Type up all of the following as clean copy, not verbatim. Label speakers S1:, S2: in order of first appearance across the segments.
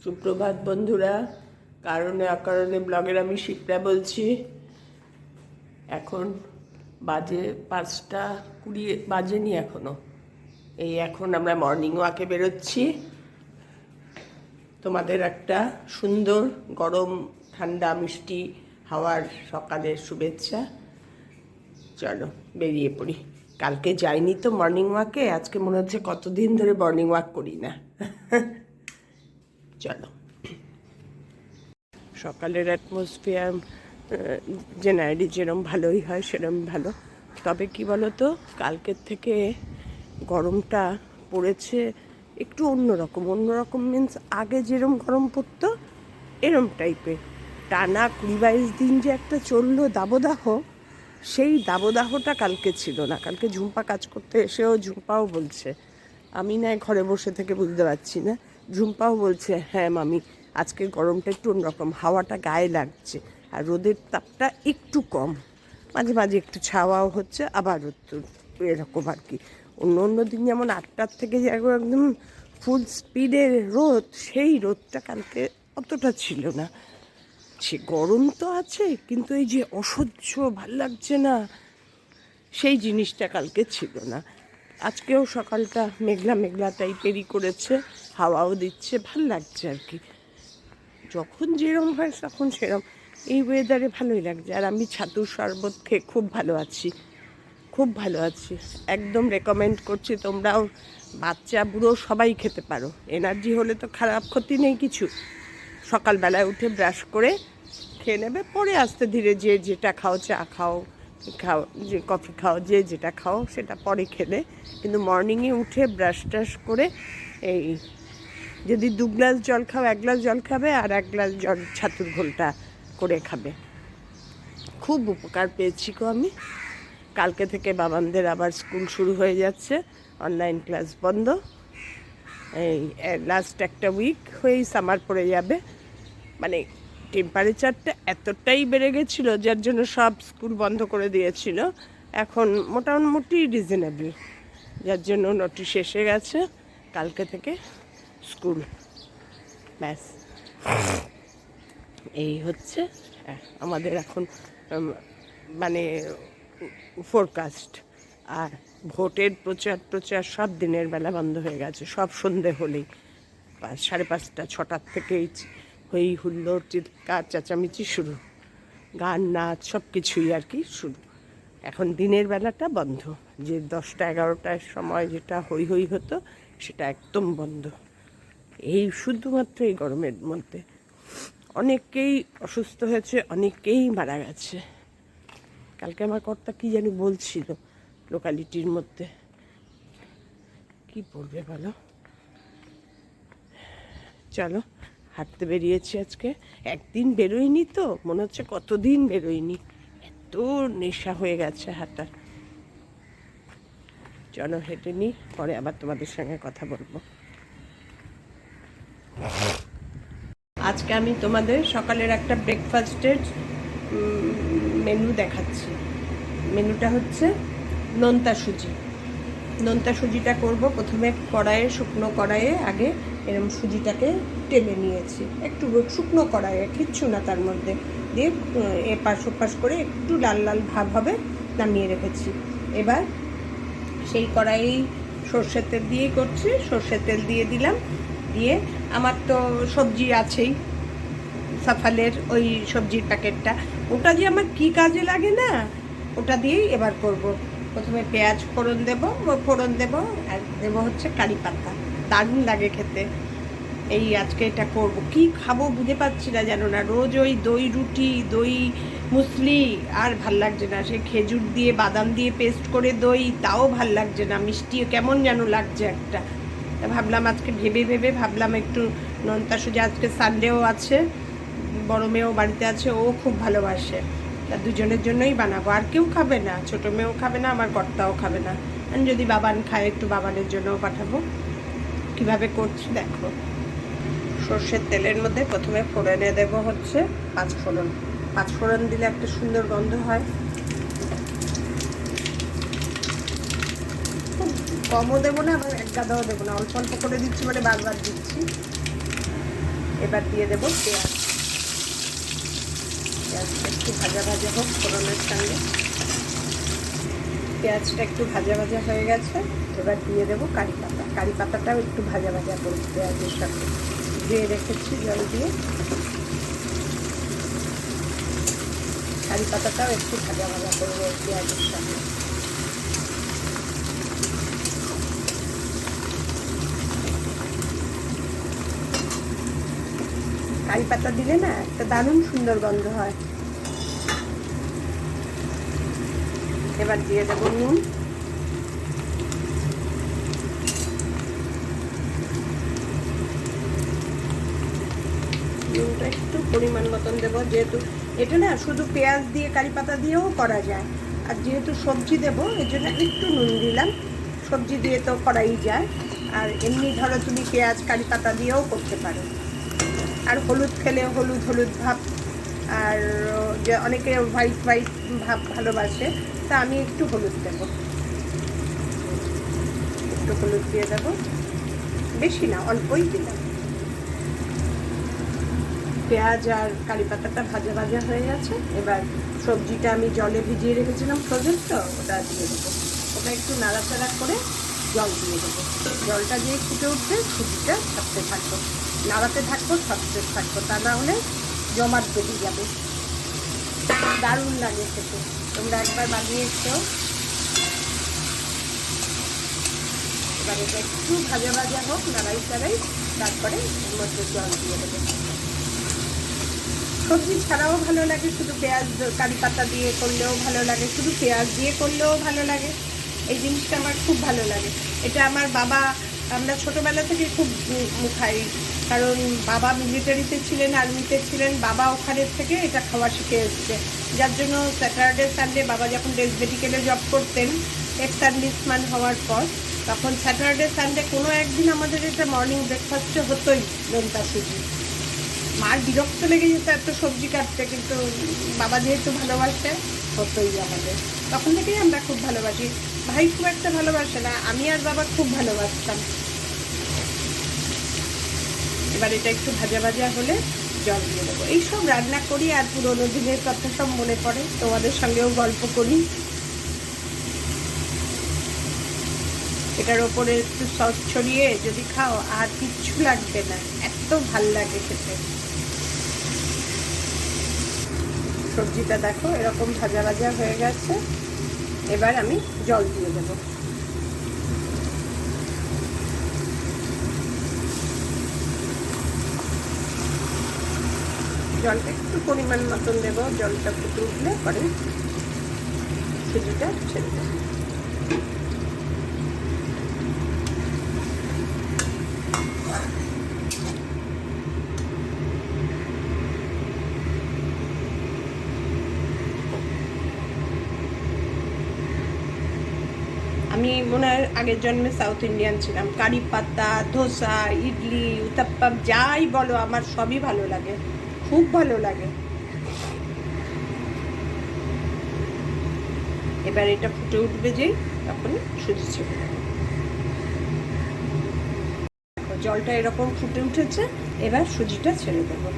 S1: সুপ্রভাত বন্ধুরা। কারণে অকারণে ব্লগের আমি শিপ্রা বলছি। এখন বাজে 5:20 বাজেনি এখনো। এখন আমরা মর্নিং ওয়াকে বেরোচ্ছি। তোমাদের একটা সুন্দর গরম ঠান্ডা মিষ্টি হাওয়ার সকালের শুভেচ্ছা। চলো বেরিয়ে পড়ি। কালকে যাইনি তো মর্নিং ওয়াকে, আজকে মনে হচ্ছে কতদিন ধরে মর্নিং ওয়াক করি না। চলো। সকালের অ্যাটমসফিয়ার জেনারেলি যেরম ভালোই হয় সেরম ভালো, তবে কি বলো তো, কালকের থেকে গরমটা পড়েছে একটু অন্যরকম মিন্স আগে যেরম গরম পড়তো এরম টাইপের। টানা 20-22 দিন যে একটা চললো দাবদাহ, সেই দাবদাহটা কালকে ছিল না। কালকে ঝুম্পা কাজ করতে এসেও ঝুম্পাও বলছে, আমি না ঘরে বসে থেকে বুঝতে পারছি না, ঝুম্পাও বলছে হ্যাঁ মামি আজকে গরমটা একটু অন্যরকম, হাওয়াটা গায়ে লাগছে আর রোদের তাপটা একটু কম, মাঝে মাঝে একটু ছাওয়াও হচ্ছে, আবার এরকম আর কি। অন্য দিন যেমন 8টার থেকে যে একদম ফুল স্পিডে রোদ, সেই রোদটা কালকে অতটা ছিল না। সে গরম তো আছে কিন্তু এই যে অসহ্য ভাল লাগছে না, সেই জিনিসটা কালকে ছিল না। আজকেও সকালটা মেঘলা মেঘলা টাইপেরই করেছে, হাওয়াও দিচ্ছে, ভাল লাগছে আর কি। যখন যেরম হয় তখন সেরম, এই ওয়েদারে ভালোই লাগছে। আর আমি ছাতুর শরবত খেয়ে খুব ভালো আছি, খুব ভালো আছি, একদম রেকমেন্ড করছি। তোমরাও বাচ্চা বুড়ো সবাই খেতে পারো। এনার্জি হলে তো খারাপ ক্ষতি নেই কিছু। সকালবেলায় উঠে ব্রাশ করে খেয়ে নেবে, পরে আস্তে ধীরে যে যেটা খাও, চা খাও যে কফি খাও, যে যেটা খাও সেটা পরে খেলে। কিন্তু মর্নিংয়ে উঠে ব্রাশ ট্রাশ করে এই যদি 2 গ্লাস জল খাও, 1 গ্লাস জল খাবে আর 1 গ্লাস জল ছাতুর ঘোলটা করে খাবে। খুব উপকার পেয়েছি গো আমি। কালকে থেকে বাবানদের আবার স্কুল শুরু হয়ে যাচ্ছে, অনলাইন ক্লাস বন্ধ। এই লাস্ট একটা উইক হয়েই সামার পড়ে যাবে। মানে টেম্পারেচারটা এতটাই বেড়ে গেছিলো যার জন্য সব স্কুল বন্ধ করে দিয়েছিল। এখন মোটামুটি রিজনেবল, যার জন্য নোটিশ এসে গেছে কালকে থেকে স্কুল। ব্যাস এই হচ্ছে আমাদের এখন মানে ফোরকাস্ট। আর ভোটের প্রচার সব দিনের বেলা বন্ধ হয়ে গেছে, সব সন্ধে হলেই 5:30 6টার থেকেই হই হুল্লোড় চিৎকার চেঁচামেচি শুরু, গান নাচ সব কিছুই আর কি শুরু। এখন দিনের বেলাটা বন্ধ, যে 10টা 11টার সময় যেটা হই হই হতো সেটা একদম বন্ধ। এই শুধুমাত্র এই গরমের মধ্যে অনেকেই অসুস্থ হয়েছে, অনেকেই মারা গেছে। কালকে আমার কর্তা কি জানি বলছিল লোকালিটির মধ্যে, কি বলবে বলো। চলো হাঁটতে বেরিয়েছি আজকে, একদিন বেরোয়নি তো মনে হচ্ছে কতদিন বেরোয়নি, এত নেশা হয়ে গেছে হাঁটার। চলো হেঁটে নিই, পরে আবার তোমাদের সঙ্গে কথা বলবো। আজকে আমি তোমাদের সকালের একটা ব্রেকফাস্টের মেনু দেখাচ্ছি। মেনুটা হচ্ছে নোনতা সুজিটা করব। প্রথমে শুকনো কড়াইয়ে আগে এরকম সুজিটাকে টেলে নিয়েছি, একটু শুকনো কড়াইয়ে, কিচ্ছু না তার মধ্যে দিয়ে এপাশ ওপাশ করে একটু লাল লাল ভাব হবে, নামিয়ে রেখেছি। এবার সেই কড়াই সর্ষের তেল দিয়েই করছি, সর্ষের তেল দিয়ে দিলাম। দিয়ে আমার তো সবজি আছেই, সাফালের ওই সবজির প্যাকেটটা, ওটা যে আমার কি কাজে লাগে না, ওটা দিয়েই এবার করব। প্রথমে পেঁয়াজ ফোড়ন দেব আর দেবো হচ্ছে কারি পাতা, দারুণ লাগে খেতে। এই আজকে এটা করব, কি খাবো বুঝে পাচ্ছি না, জানো না। রোজ ওই দই রুটি, দই মুসলি আর ভাল লাগছে না। সে খেজুর দিয়ে বাদাম দিয়ে পেস্ট করে দই, তাও ভাল লাগছে না, মিষ্টিও কেমন যেন লাগছে একটা। ভাবলাম আজকে ভেবে ভাবলাম একটু নোনতা সুজি, আজকে সানডেও আছে, বড় মেয়েও বাড়িতে আছে, ও খুব ভালোবাসে, তা দুজনের জন্যই বানাবো। আর কেউ খাবে না, ছোটো মেয়েও খাবে না, আমার কর্তাও খাবে না। যদি বাবান খায় একটু বাবানের জন্যও পাঠাবো। কিভাবে করছি দেখো। সর্ষের তেলের মধ্যে প্রথমে ফোড়নে দেবো হচ্ছে পাঁচফোড়ন দিলে একটা সুন্দর গন্ধ হয়। খুব কমও দেবো না, আবার এক গাদাও দেবো না, অল্প অল্প করে দিচ্ছি, মানে বারবার দিচ্ছি। এবার দিয়ে দেবো পেঁয়াজ। পেঁয়াজটা একটু ভাজা ভাজা হোক ফোড়নের সঙ্গে। পেঁয়াজটা একটু ভাজা ভাজা হয়ে গেছে, এবার দিয়ে দেবো কারি পাতা। কারি পাতাটাও একটু ভাজা ভাজা করব পেঁয়াজের সাথে, ধুয়ে রেখেছি জল দিয়ে। কারি পাতাটাও একটু ভাজা ভাজা করবো পেঁয়াজের সাথে। কারি পাতা দিলে না একটা দারুণ সুন্দর গন্ধ হয়। এবার দিয়ে দেবো নুন। নুনটা একটু পরিমাণ মতন দেবো, যেহেতু এটা না শুধু পেঁয়াজ দিয়ে কারি পাতা দিয়েও করা যায়, আর যেহেতু সবজি দেবো এই জন্য একটু নুন দিলাম। সবজি দিয়ে তো করাই যায়, আর এমনি ধরো তুমি পেঁয়াজ কারি পাতা দিয়েও করতে পারো। আর হলুদ খেলে হলুদ হলুদ ভাব, আর যে অনেকে হোয়াইট হোয়াইট ভাব ভালোবাসে, তা আমি একটু হলুদ দেবো। একটু হলুদ দিয়ে দেবো, বেশি না, অল্পই দিলাম। পেঁয়াজ আর কারি পাতাটা ভাজা ভাজা হয়ে গেছে, এবার সবজিটা আমি জলে ভিজিয়ে রেখেছিলাম ফ্রোজেন, তো ওটা দিয়ে দেবো। ওটা একটু নাড়াচাড়া করে জল দিয়ে দেবো। জলটা দিয়ে ফুটে উঠবে, সুজিটা ছাড়তে থাকবো, নাড়াতে থাকবো, ছাড়তে থাকবো, তা না হলে জমাট বেঁধে যাবে। দারুণ লাগে খেতে, তোমরা একবার বানিয়ে খেও। এবার এটা একটু ভাজা ভাজা হোক, নাড়াই চাড়াই, তারপরে এর মধ্যে জল দিয়ে দেবো। সবজি ছাড়াও ভালো লাগে, শুধু পেঁয়াজ কারি পাতা দিয়ে করলেও ভালো লাগে, শুধু পেঁয়াজ দিয়ে করলেও ভালো লাগে। এই জিনিসটা আমার খুব ভালো লাগে। এটা আমার বাবা, আমরা ছোটোবেলা থেকে খুব খাই, কারণ বাবা মিলিটারিতে ছিলেন, আর্মিতে ছিলেন, বাবা ওখানের থেকে এটা খাওয়া শিখে এসছে। যার জন্য স্যাটারডে সানডে, বাবা যখন ডেস মেডিকেলে জব করতেন এক্স সার্ভিসম্যান হওয়ার পর, তখন স্যাটারডে সানডে কোনো একদিন আমাদের এটা মর্নিং ব্রেকফাস্টে হতোই নোনতা সুজি। মার বিরক্ত লেগে যেত এত সবজি কাটতে, কিন্তু বাবা যেহেতু ভালোবাসে হতোই আমাদের। তখন থেকেই আমরা খুব ভালোবাসি। ভাই খুব একটা ভালোবাসে না, আমি আর বাবা খুব ভালোবাসতাম। এবার এটা একটু ভাজা ভাজা হলে জল দিয়ে দেবো। এইসব রান্না করি আর পুরোনো দিনের কথা সব মনে পড়ে, তোমাদের সঙ্গেও গল্প করি। এটার ওপরে একটু সস ছড়িয়ে যদি খাও আর কিচ্ছু লাগবে না, এত ভাল লাগে খেতে। সবজিটা দেখো এরকম ভাজা ভাজা হয়ে গেছে, এবার আমি জল দিয়ে দেব। জলটা একটু পরিমাণ মতন দেব, জলটা ফুটে উঠলে পরে সুজিটা ছেড়ে দেব। আমি মনে হয় আগের জন্মে সাউথ ইন্ডিয়ান ছিলাম। কারি পাতা, ধোসা, ইডলি, উত্তাপ্পাম যাই বলো আমার সবই ভালো লাগে, খুব ভালো লাগে। এবার এটা ফুটে উঠবে যেই, তখন সুজি ছেড়ে দেবো। জলটা এরকম ফুটে উঠেছে, এবার সুজিটা ছেড়ে দেবো।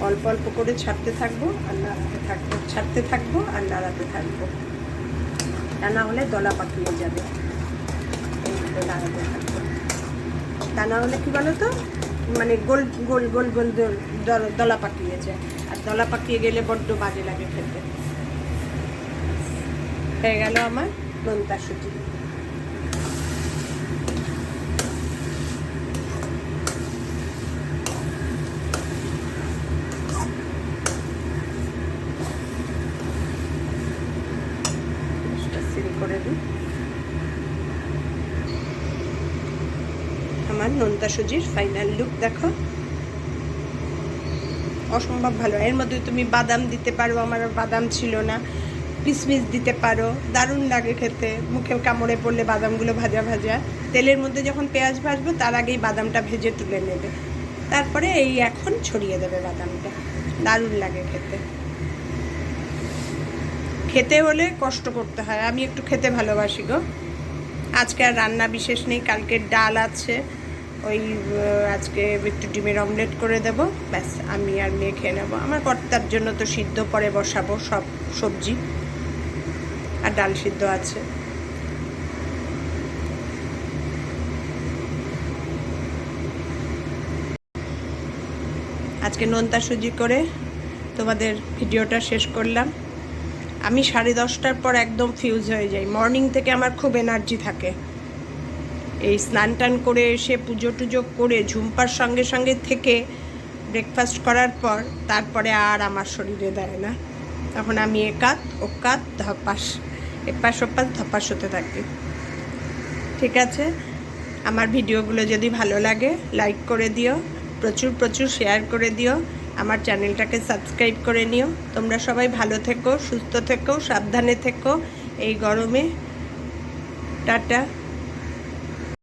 S1: অল্প অল্প করে ছাড়তে থাকবো আর নাড়াতে থাকবো, ছাড়তে থাকবো আর নাড়াতে থাকবো, তা না হলে দলা পাকিয়ে যাবে। এইভাবে নাড়াতে থাকবো, তা না হলে কি বলো তো, মানে গোল গোল গোল গোল দলা পাকিয়ে যায়, আর দলা পাকিয়ে গেলে বড্ড বাজে লাগে খেতে। হয়ে গেল আমার নোনতা সুজি। করে দিই। আমার নোনতা সুজির ফাইনাল লুক দেখো, অসম্ভব ভালো। এর মধ্যে তুমি বাদাম দিতে পারো, আমার বাদাম ছিল না, কিশমিশ দিতে পারো, দারুণ লাগে খেতে। মুখে কামড়ে পড়লে বাদামগুলো ভাজা ভাজা, তেলের মধ্যে যখন পেঁয়াজ ভাজবো তার আগেই বাদামটা ভেজে তুলে নেবে, তারপরে এই এখন ছড়িয়ে দেবে বাদামটা, দারুণ লাগে খেতে। খেতে হলে কষ্ট করতে হয়, আমি একটু খেতে ভালোবাসি গো। আজকে আর রান্না বিশেষ নেই, কালকের ডাল আছে, ওই আজকে একটু ডিমের অমলেট করে দেব, ব্যাস আমি আর মেয়ে খেয়ে নেবো। আমার কর্তার জন্য তো সিদ্ধ পরে বসাবো সব সবজি, আর ডাল সিদ্ধ আছে। আজকে নোনতা সুজি করে তোমাদের ভিডিওটা শেষ করলাম। আমি 10:30টার পর একদম ফিউজ হয়ে যাই, মর্নিং থেকে আমার খুব এনার্জি থাকে। এই স্নান টান করে এসে পুজো টুজো করে ঝুম্পার সঙ্গে সঙ্গে থেকে ব্রেকফাস্ট করার পর তারপরে আর আমার শরীরে দেয় না, তখন আমি একাত ওকাত ধপাস, এপাশ ওপাশ ধপাস হতে থাকি। ঠিক আছে, আমার ভিডিওগুলো যদি ভালো লাগে লাইক করে দিও, প্রচুর প্রচুর শেয়ার করে দিও, আমার চ্যানেলটাকে সাবস্ক্রাইব করে নিও। তোমরা সবাই ভালো থেকো, সুস্থ থেকো, সাবধানে থেকো এই গরমে। টাটা।